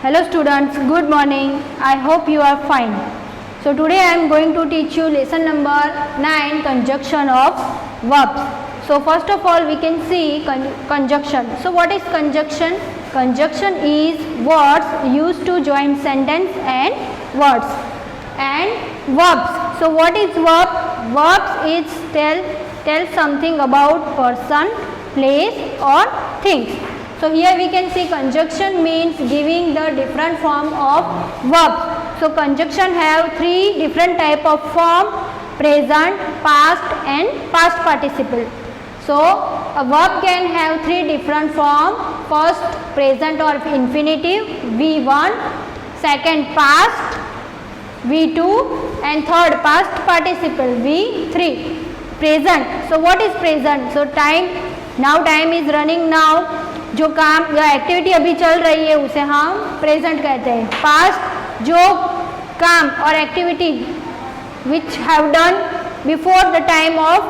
Hello students, good morning. I hope you are fine. So today I am going to teach you lesson number 9, conjunction of verbs. So first of all we can see conjunction. So what is conjunction? Conjunction is words used to join sentence and words and verbs. So what is verb? Verbs is tell something about person, place or things. So here we can see conjunction means giving the different form of verbs. So conjunction have three different type of form: present, past and past participle. So a verb can have three different form. First present or infinitive V1, second past V2 and third past participle V3. Present. So what is present? So time, now time is running now. जो काम या activity अभी चल रही है उसे हम present कहते हैं. पास्ट, जो काम और activity which have done before the time of,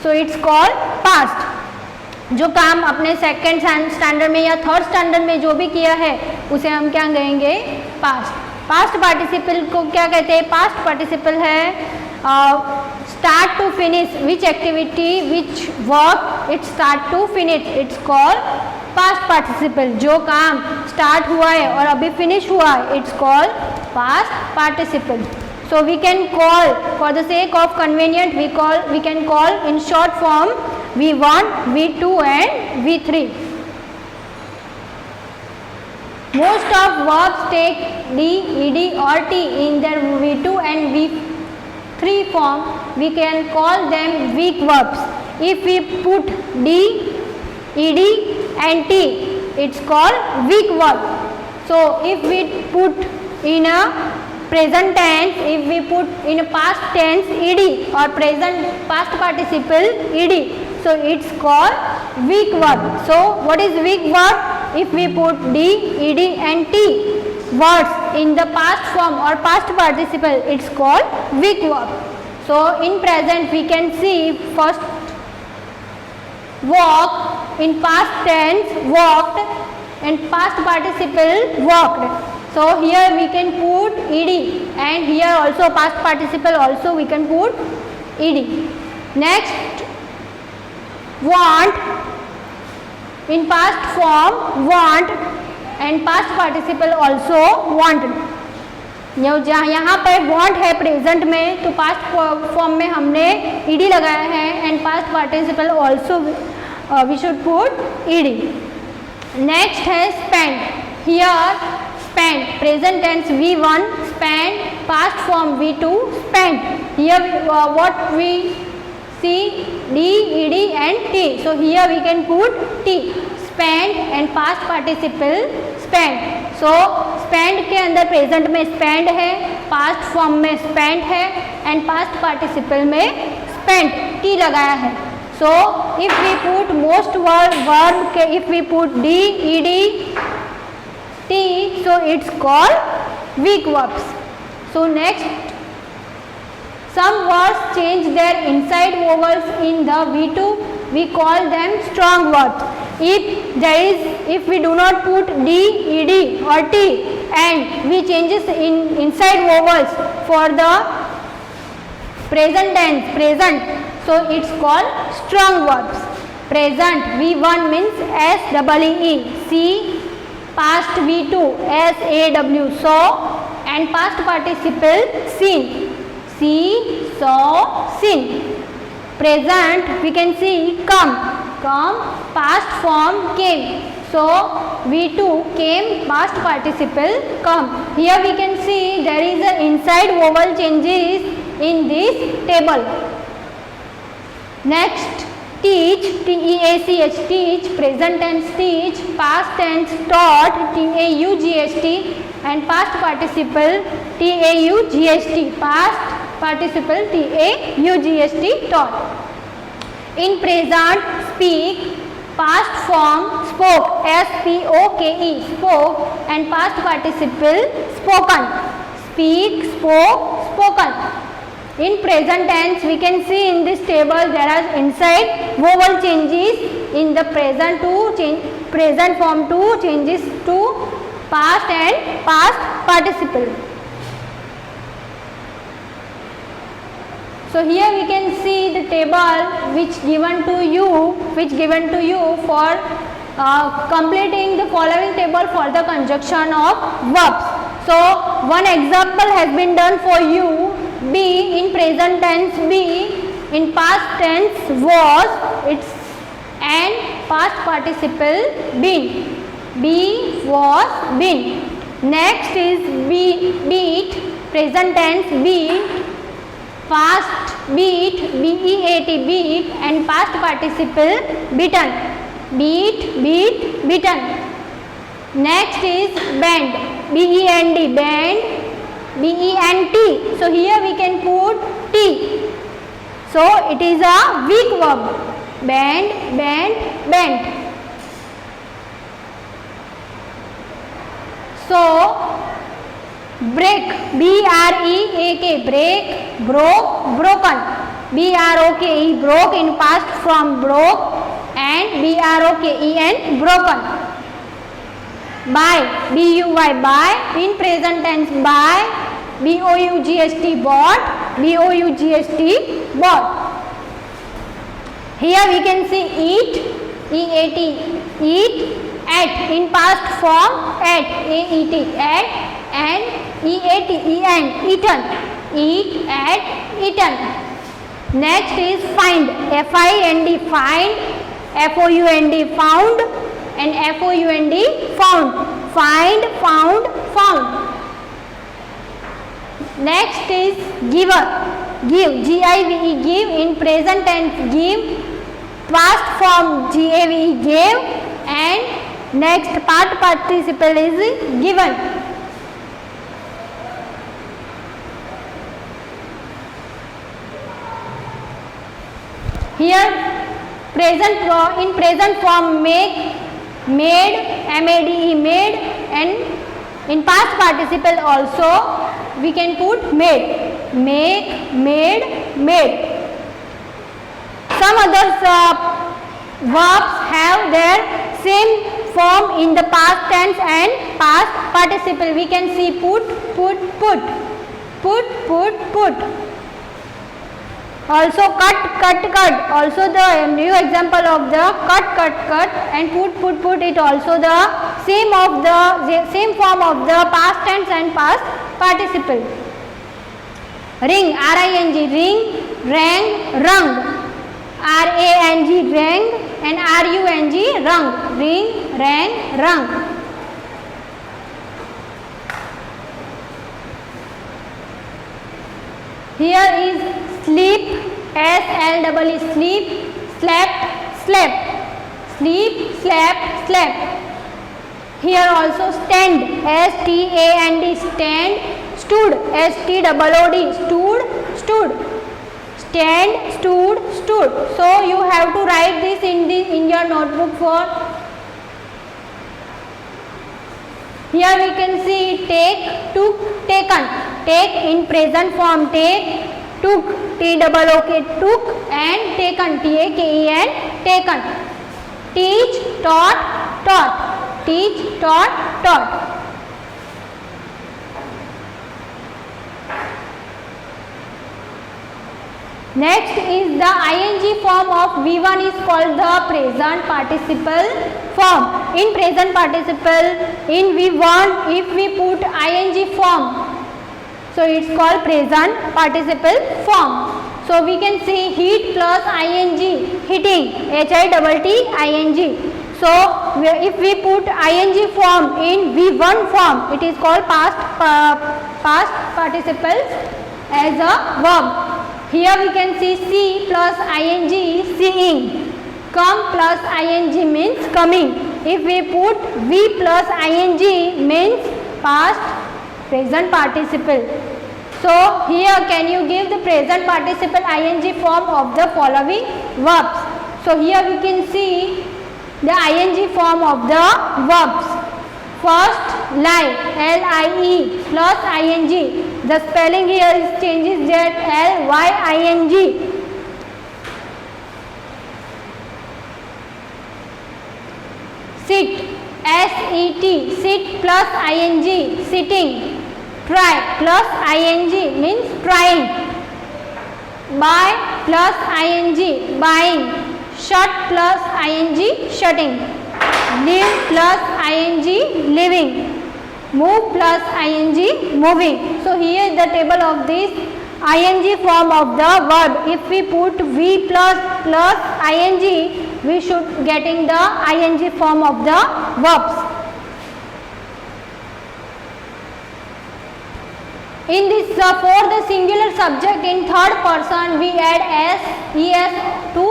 so it's called past. जो काम अपने सेकेंड स्टैंडर्ड में या थर्ड स्टैंडर्ड में जो भी किया है उसे हम क्या कहेंगे? पास्ट. पास्ट पार्टिसिपल को क्या कहते हैं? पास्ट पार्टिसिपल है start to finish, which activity, which work it start to finish, it's called past participle. जो काम start हुआ है और अभी finish हुआ है, it's called past participle. So we can call, for the sake of convenient, we can call in short form V1, V2 and V3. Most of verbs take D, ED or T in their V2 and V3 form. We can call them weak verbs. If we put D, ED and T, it's called weak verb. So if we put in a present tense, if we put in a past tense ED or present past participle ED, so it's called weak verb. So what is weak verb? If we put D, ED and T words in the past form or past participle, it's called weak verb. So in present we can see first walk, in past tense walked and past participle walked. So here we can put ed and here also past participle also we can put ed. Next, want, in past form want and past participle also wanted. यहाँ पर want है present में, तो past form में हमने ed लगाया है and past participle also we should put ed. Next है spend. Here spend present tense V1, spend past form V2, spend. Here what we see D, ed and T. So here we can put T. Spend and past participle spend. So spend के अंदर present में spend है, past form में spend है and past participle में spend T लगाया है. So if we put most verb के, if we put D, ED, T, so it's called weak verbs. So next, some words change their inside vowels in the V2, we call them strong words. If we do not put D, ED or T and we changes in inside vowels for the present tense, present, so it's called strong verbs. Present V1 means S-E-E, see, past V2 S-A-W, saw, and past participle seen, see, saw, seen. Present we can see come, past form came, so V2 came, past participle come. Here we can see there is a inside vowel changes in this table. Next, teach, T-E-A-C-H, teach, present tense teach, past tense taught, T-A-U-G-H-T and past participle T-A-U-G-H-T, past participle T-A-U-G-H-T, taught. In present, speak, past form spoke, S-P-O-K-E, spoke and past participle spoken, speak, spoke, spoken. In present tense we can see in this table there are inside vowel changes in the present to change present form to changes to past and past participle. So here we can see the table which given to you for completing the following table for the conjunction of verbs. So one example has been done for you. Be in present tense be, in past tense was, it's and past participle been. Be, was, been. Next is beat, present tense beat, past beat, beat, beat, and past participle beaten. Beat, beat, beaten. Next is bend, bend, bend, bent. So here we can put t. So it is a weak verb. Bend, bend, bent. So break, break, break, broke, broken. Broke, broke in past from broke, and broken, broken. Buy, buy, in present tense buy, bought, bought. Here we can see eat, eat, at, in past form at, at, and eaten, eat, at, eaten. Next is find, find, find, found, and found. Find, found, found. Next is giver, give, give, in present tense give, past form gave, and next part participle is given. Here in present form make, made, made, and in past participle also we can put made, make, made. Some other verbs have their same form in the past tense and past participle. We can see put. Also cut. Also the new example of the cut, and put. It also the same form of the past tense and past participle. Ring, ring, ring, rang, rung. Rang, rang, and rung, rung. Ring, rang, rung. Here is sleep, SLEE, sleep, slept, slept, sleep, slept, slept. Here also stand, STAND, stand, stood, STOOD, stood, stand, stood. So you have to write this in your notebook for. Here we can see take, took, taken. Take in present form take, took, TOOK, took, and taken, TAKEN, taken. Teach, taught, teach, taught. Next is the ing form of V1 is called the present participle form. In present participle in V1 if we put ing form, so it's called present participle form. So we can see heat plus ing, heating, HITTING. So if we put ing form in V1 form, it is called past participle as a verb. Here we can see see plus ing, seeing. Come plus ing means coming. If we put V plus ing means past present participle. So here can you give the present participle ing form of the following verbs. So here we can see the ing form of the verbs. First lie, LIE plus ing. The spelling here is changes that LYING. sit, S-E-T, sit plus ing, sitting. Try plus ing means trying. Buy plus ing, buying. Shut plus ing, shutting. Live plus ing, living. Move plus ing, moving. So here is the table of this ing form of the verb. If we put v plus ing, we should getting the ing form of the verbs. In this for the singular subject in third person, we add s, es to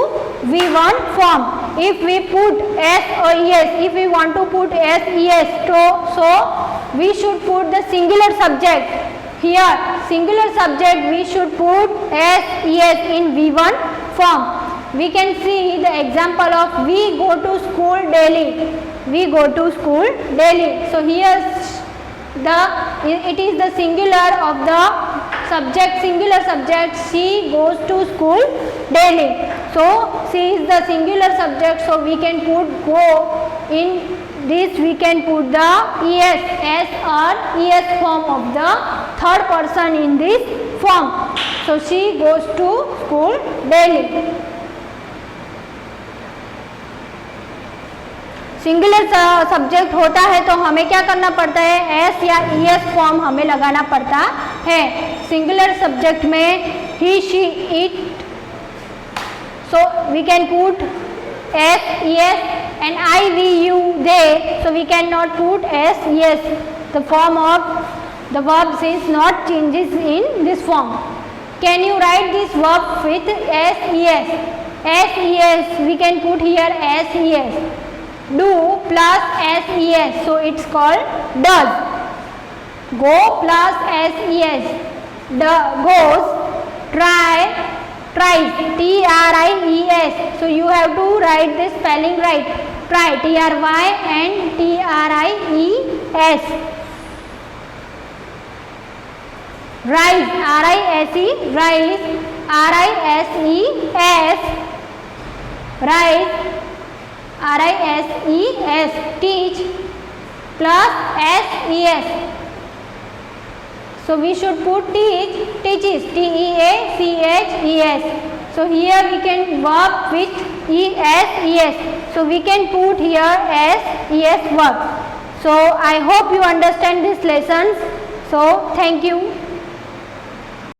v1 form. If we put s or es, if we want to put s, es, so we should put the singular subject. Here singular subject we should put s, es in v1 form. We can see the example of we go to school daily. We go to school daily. So here it is the singular of the subject, singular subject. She goes to school daily. So she is the singular subject, so we can put go in this, we can put the es, s or es form of the third person in this form. So she goes to school daily. Singular subject होता है तो हमें क्या करना पड़ता है, S या ES form हमें लगाना पड़ता है. सिंगुलर सब्जेक्ट में he, she, it, so we can put S, ES and I, we, you, they. So we cannot put s, yes. The form of the verbs is not changes in this form. Can you write this verb with s, es? S, es. We can put here s, es. Do plus s, es. So it's called does. Go plus s, es. Goes. Try, tries. T-R-I-E-S. So you have to write this spelling right. Try, T-R-Y and T-R-I-E-S. Rise, R-I-S-E, rise, R-I-S-E-S. Rise, R-I-S-E-S. Teach plus S-E-S. So we should put teach, teaches, T-E-A-C-H-E-S. So here we can verb with es, es. So we can put here s, es verb. So I hope you understand these lessons. So thank you.